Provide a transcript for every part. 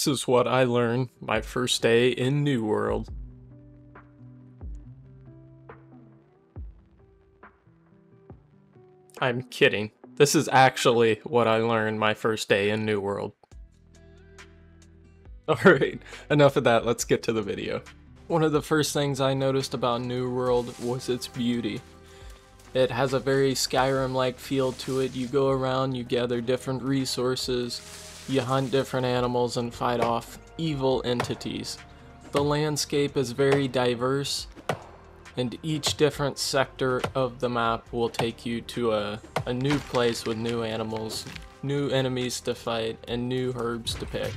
This is what I learned my first day in New World. I'm kidding. This is actually what I learned my first day in New World. Alright, enough of that, let's get to the video. One of the first things I noticed about New World was its beauty. It has a very Skyrim-like feel to it. You go around, you gather different resources, you hunt different animals and fight off evil entities. The landscape is very diverse, and each different sector of the map will take you to a new place with new animals, new enemies to fight, and new herbs to pick.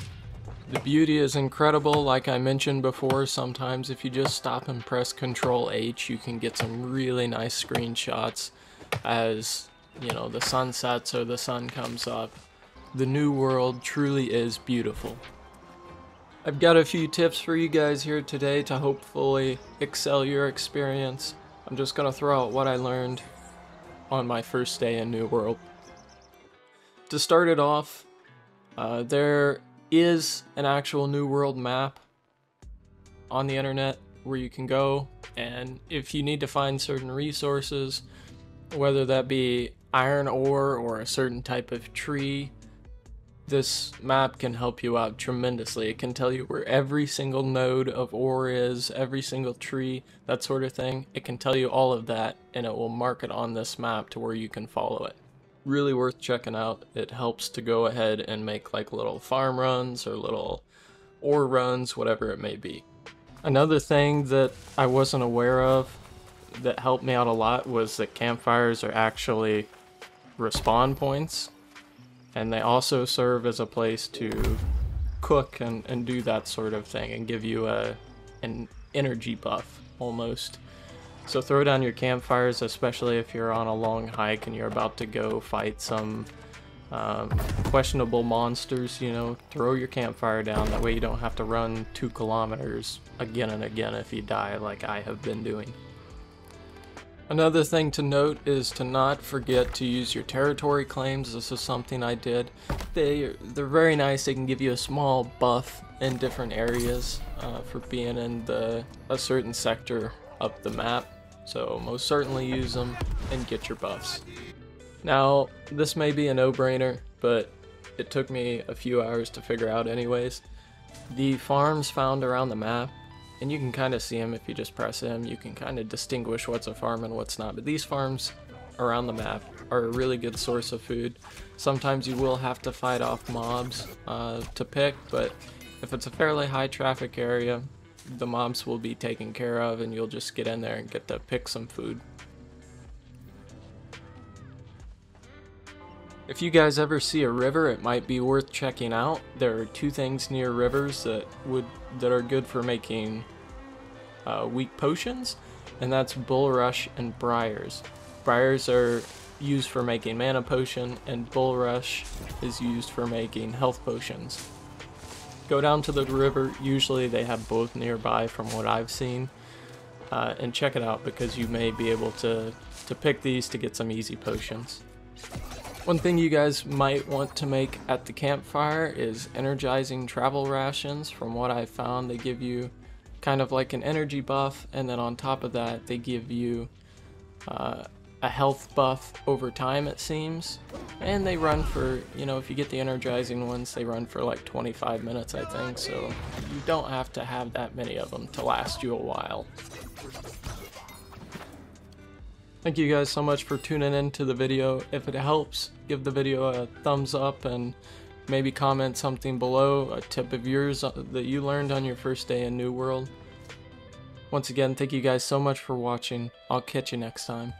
The beauty is incredible. Like I mentioned before, sometimes if you just stop and press Control H, you can get some really nice screenshots as, you know, the sun sets or the sun comes up. The New World truly is beautiful. I've got a few tips for you guys here today to hopefully excel your experience. I'm just gonna throw out what I learned on my first day in New World. To start it off, there is an actual New World map on the internet where you can go, and if you need to find certain resources, whether that be iron ore or a certain type of tree, this map can help you out tremendously. It can tell you where every single node of ore is, every single tree, that sort of thing. It can tell you all of that, and it will mark it on this map to where you can follow it. Really worth checking out. It helps to go ahead and make like little farm runs or little ore runs, whatever it may be. Another thing that I wasn't aware of that helped me out a lot was that campfires are actually respawn points, and they also serve as a place to cook and do that sort of thing and give you an energy buff almost. So throw down your campfires, especially if you're on a long hike and you're about to go fight some questionable monsters, you know, throw your campfire down. That way you don't have to run 2 kilometers again and again if you die like I have been doing. Another thing to note is to not forget to use your territory claims. This is something I did. They're very nice. They can give you a small buff in different areas for being in a certain sector of the map. So most certainly use them and get your buffs. Now, this may be a no-brainer, but it took me a few hours to figure out anyways. The farms found around the map, and you can kind of see them if you just press M, you can kind of distinguish what's a farm and what's not. But these farms around the map are a really good source of food. Sometimes you will have to fight off mobs to pick, but if it's a fairly high traffic area, the mobs will be taken care of and you'll just get in there and get to pick some food. If you guys ever see a river, it might be worth checking out. There are 2 things near rivers that are good for making weak potions, and that's Bulrush and Briars. Briars are used for making mana potion, and Bulrush is used for making health potions. Go down to the river, usually they have both nearby from what I've seen, and check it out because you may be able to pick these to get some easy potions. One thing you guys might want to make at the campfire is energizing travel rations. From what I found, they give you kind of like an energy buff, and then on top of that they give you a health buff over time, it seems. And they run for, you know, if you get the energizing ones, they run for like 25 minutes, I think, so you don't have to have that many of them to last you a while. Thank you guys so much for tuning in to the video. If it helps, give the video a thumbs up and maybe comment something below, a tip of yours that you learned on your first day in New World. Once again, thank you guys so much for watching. I'll catch you next time.